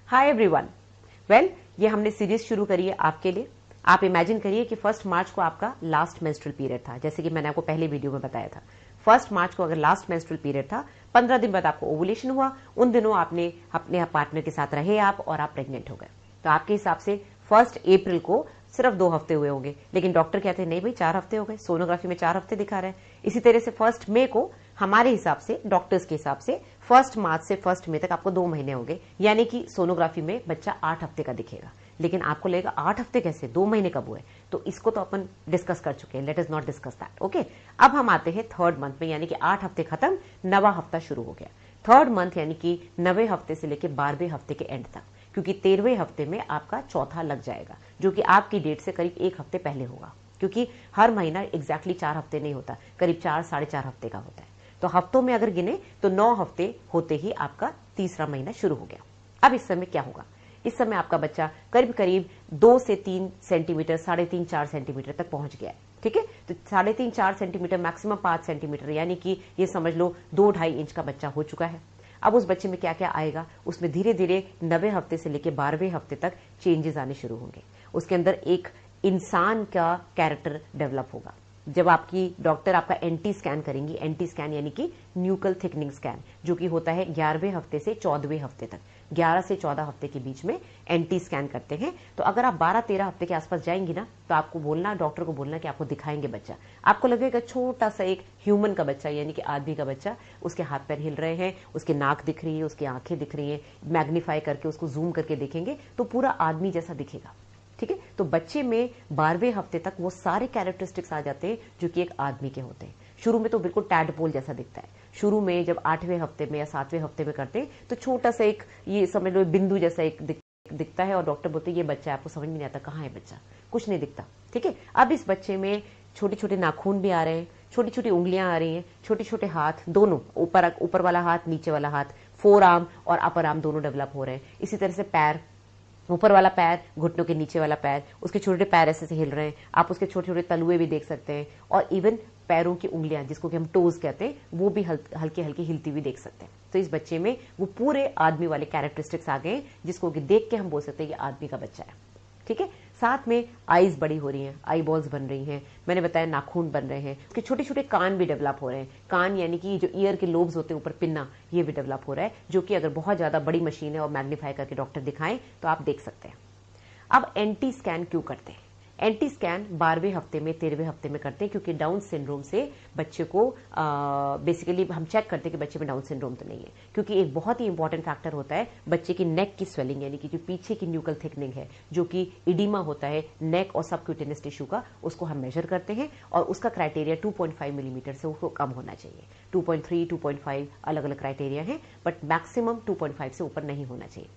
Hi everyone. Well, ये हमने series शुरू करी है आपके लिए। आप इमेजिन करिए कि 1 मार्च को आपका लास्ट मेंस्ट्रुअल पीरियड था, जैसे कि मैंने आपको पहले वीडियो में बताया था। 1 मार्च को अगर लास्ट मेंस्ट्रुअल पीरियड था, 15 दिन बाद आपको ओवुलेशन हुआ, उन दिनों आपने अपने पार्टनर के साथ रहे आप और आप प्रेग्नेंट हो गए, तो आपके हिसाब से 1 अप्रैल को सिर्फ 2 हफ्ते हुए होंगे। लेकिन डॉक्टर कहते हैं नहीं भाई 4 हफ्ते हो गए, सोनोग्राफी में 4 हफ्ते दिखा रहे हैं। इसी तरह से 1 मई को हमारे हिसाब से, डॉक्टर्स के हिसाब से 1 मार्च से 1 मई तक आपको 2 महीने हो गए, यानी कि सोनोग्राफी में बच्चा 8 हफ्ते का दिखेगा। लेकिन आपको लगेगा 8 हफ्ते कैसे, 2 महीने कब हुए? तो इसको तो अपन डिस्कस कर चुके हैं, let us not discuss that. Okay, अब हम आते हैं 3rd मंथ में, यानी कि 8 हफ्ते खत्म, 9वां हफ्ता शुरू हो गया। 3rd मंथ यानी कि 9वें हफ्ते से लेकर 12वें हफ्ते के एंड तक, क्योंकि 13वें हफ्ते में आपका चौथा लग जाएगा, जो कि आपकी डेट से करीब 1 हफ्ते पहले होगा, क्योंकि हर महीना एग्जैक्टली 4 हफ्ते नहीं होता, करीब 4 साढ़े 4 हफ्ते का होता है। तो हफ्तों में अगर गिने तो 9 हफ्ते होते ही आपका तीसरा महीना शुरू हो गया। अब इस समय क्या होगा? इस समय आपका बच्चा करीब करीब 2 से 3 सेंटीमीटर, 3.5-4 सेंटीमीटर तक पहुंच गया है। ठीक है, तो 3.5-4 सेंटीमीटर, मैक्सिमम 5 सेंटीमीटर, यानी कि ये समझ लो 2-2.5 इंच का बच्चा हो चुका है। अब उस बच्चे में क्या क्या आएगा? उसमें धीरे धीरे 9वें हफ्ते से लेकर 12वें हफ्ते तक चेंजेस आने शुरू होंगे। उसके अंदर एक इंसान का कैरेक्टर डेवलप होगा। जब आपकी डॉक्टर आपका एंटी स्कैन करेंगी, एंटी स्कैन यानी कि न्यूकल थिकनिंग स्कैन, जो कि होता है 11वें हफ्ते से 14वें हफ्ते तक, 11 से 14 हफ्ते के बीच में एंटी स्कैन करते हैं। तो अगर आप 12-13 हफ्ते के आसपास जाएंगी ना, तो आपको बोलना, डॉक्टर को बोलना कि आपको दिखाएंगे बच्चा। आपको लगेगा छोटा सा एक ह्यूमन का बच्चा, यानी कि आदमी का बच्चा, उसके हाथ पैर हिल रहे हैं, उसकी नाक दिख रही है, उसकी आंखें दिख रही हैं। मैग्नीफाई करके उसको जूम करके देखेंगे तो पूरा आदमी जैसा दिखेगा। ठीक है, तो बच्चे में 12वें हफ्ते तक वो सारे कैरेक्टरिस्टिक्स आ जाते हैं जो कि एक आदमी के होते हैं। शुरू में तो बिल्कुल टैडपोल जैसा दिखता है। शुरू में जब 8वें हफ्ते में या 7वें हफ्ते में करते हैं तो छोटा सा एक, ये समझ लो बिंदु जैसा एक दिखता है, और डॉक्टर बोलते हैं ये बच्चा है। आपको समझ में नहीं आता कहाँ है बच्चा, कुछ नहीं दिखता। ठीक है, अब इस बच्चे में छोटे छोटे नाखून भी आ रहे हैं, छोटी छोटी उंगलियां आ रही हैं, छोटे छोटे हाथ, दोनों ऊपर वाला हाथ, नीचे वाला हाथ, फोर आर्म और अपर आर्म दोनों डेवलप हो रहे हैं। इसी तरह से पैर, ऊपर वाला पैर, घुटनों के नीचे वाला पैर, उसके छोटे पैर ऐसे से हिल रहे हैं। आप उसके छोटे छोटे तलुए भी देख सकते हैं, और इवन पैरों की उंगलियां, जिसको कि हम टोज कहते हैं, वो भी हल्की हल्की हिलती हुई देख सकते हैं। तो इस बच्चे में वो पूरे आदमी वाले कैरेक्टरिस्टिक्स आ गए, जिसको कि देख के हम बोल सकते हैं ये आदमी का बच्चा है। ठीक है, साथ में आईज बड़ी हो रही हैं, आई बॉल्स बन रही हैं, मैंने बताया नाखून बन रहे हैं, उसके छोटे छोटे कान भी डेवलप हो रहे हैं। कान यानी कि जो ईयर के लोब्स होते हैं ऊपर, पिन्ना, ये भी डेवलप हो रहा है, जो कि अगर बहुत ज्यादा बड़ी मशीन है और मैग्नीफाई करके डॉक्टर दिखाएं तो आप देख सकते हैं। अब एंटी स्कैन क्यों करते हैं? एंटी स्कैन 12वें हफ्ते में, 13वें हफ्ते में करते हैं, क्योंकि डाउन सिंड्रोम से बच्चे को बेसिकली हम चेक करते हैं कि बच्चे में डाउन सिंड्रोम तो नहीं है। क्योंकि एक बहुत ही इंपॉर्टेंट फैक्टर होता है बच्चे की नेक की स्वेलिंग, यानी कि जो पीछे की न्यूकल थिकनिंग है, जो कि इडीमा होता है नेक और सबक्यूटेनियस टिश्यू का, उसको हम मेजर करते हैं, और उसका क्राइटेरिया 2.5 मिलीमीटर से उसको कम होना चाहिए। 2.3, 2.5 अलग अलग क्राइटेरिया है, बट मैक्सिमम 2.5 से ऊपर नहीं होना चाहिए।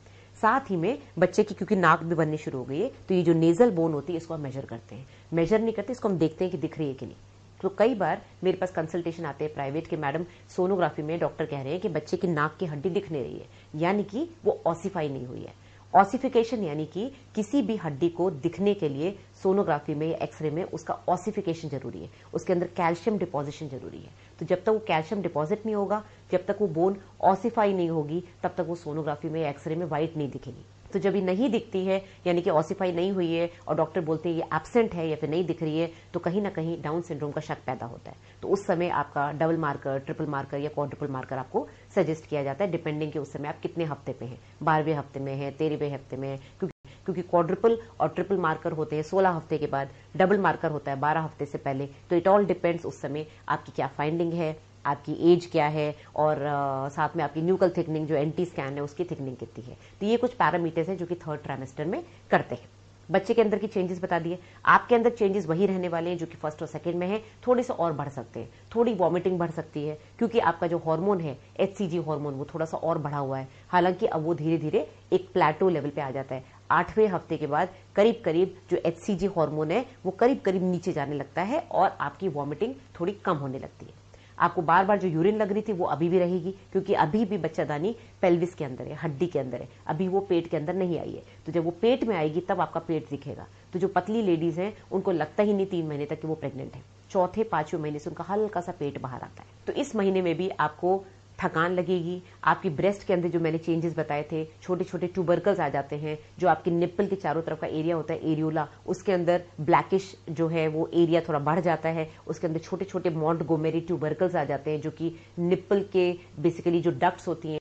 साथ ही में बच्चे की, क्योंकि नाक भी बननी शुरू हो गई है, तो ये जो नेजल बोन होती है इसको हम मेजर करते हैं। मेजर नहीं करते, इसको हम देखते हैं कि दिख रही है कि नहीं। तो कई बार मेरे पास कंसल्टेशन आते हैं प्राइवेट के, मैडम सोनोग्राफी में डॉक्टर कह रहे हैं कि बच्चे की नाक की हड्डी दिख नहीं रही है, यानी कि वो ऑसिफाई नहीं हुई है। ऑसिफिकेशन यानी कि किसी भी हड्डी को दिखने के लिए सोनोग्राफी में या एक्सरे में उसका ऑसिफिकेशन जरूरी है, उसके अंदर कैल्शियम डिपॉजिशन जरूरी है। तो जब तक वो कैल्शियम डिपॉजिट नहीं होगा, जब तक वो बोन ऑसिफाई नहीं होगी, तब तक वो सोनोग्राफी में या एक्सरे में व्हाइट नहीं दिखेगी। तो जब ये नहीं दिखती है, यानी कि ऑसिफाई नहीं हुई है, और डॉक्टर बोलते हैं ये एब्सेंट है या फिर नहीं दिख रही है, तो कहीं ना कहीं डाउन सिंड्रोम का शक पैदा होता है। तो उस समय आपका डबल मार्कर, ट्रिपल मार्कर या क्वाड्रुपल मार्कर आपको सजेस्ट किया जाता है, डिपेंडिंग कि उस समय आप कितने हफ्ते पे हैं, 12वें हफ्ते में है, 13वें हफ्ते में है। क्योंकि क्वाड्रुपल और ट्रिपल मार्कर होते हैं 16 हफ्ते के बाद, डबल मार्कर होता है 12 हफ्ते से पहले। तो इट ऑल डिपेंड्स उस समय आपकी क्या फाइंडिंग है, आपकी एज क्या है, और साथ में आपकी न्यूकल थिकनिंग, जो एंटी स्कैन है उसकी थिकनिंग कितनी है। तो ये कुछ पैरामीटर्स हैं जो कि 3rd ट्राइमेस्टर में करते हैं। बच्चे के अंदर की चेंजेस बता दिए। आपके अंदर चेंजेस वही रहने वाले हैं जो कि 1st और 2nd में है, थोड़े से और बढ़ सकते हैं। थोड़ी वॉमिटिंग बढ़ सकती है, क्योंकि आपका जो हार्मोन है HCG हार्मोन, वो थोड़ा सा और बढ़ा हुआ है। हालांकि अब वो धीरे धीरे एक प्लेटो लेवल पे आ जाता है। 8वें हफ्ते के बाद करीब करीब जो HCG हार्मोन है वो करीब करीब नीचे जाने लगता है, और आपकी वॉमिटिंग थोड़ी कम होने लगती है। आपको बार बार जो यूरिन लग रही थी वो अभी भी रहेगी, क्योंकि अभी भी बच्चादानी पेल्विस के अंदर है, हड्डी के अंदर है, अभी वो पेट के अंदर नहीं आई है। तो जब वो पेट में आएगी तब आपका पेट दिखेगा। तो जो पतली लेडीज हैं उनको लगता ही नहीं 3 महीने तक कि वो प्रेग्नेंट है, 4थे 5वें महीने से उनका हल्का सा पेट बाहर आता है। तो इस महीने में भी आपको थकान लगेगी, आपकी ब्रेस्ट के अंदर जो मैंने चेंजेस बताए थे, छोटे छोटे ट्यूबरकल्स आ जाते हैं, जो आपकी निप्पल के चारों तरफ का एरिया होता है एरियोला, उसके अंदर ब्लैकिश जो है वो एरिया थोड़ा बढ़ जाता है, उसके अंदर छोटे छोटे मॉन्टगोमेरी ट्यूबरकल्स आ जाते हैं जो कि निप्पल के बेसिकली जो डक्ट्स होती हैं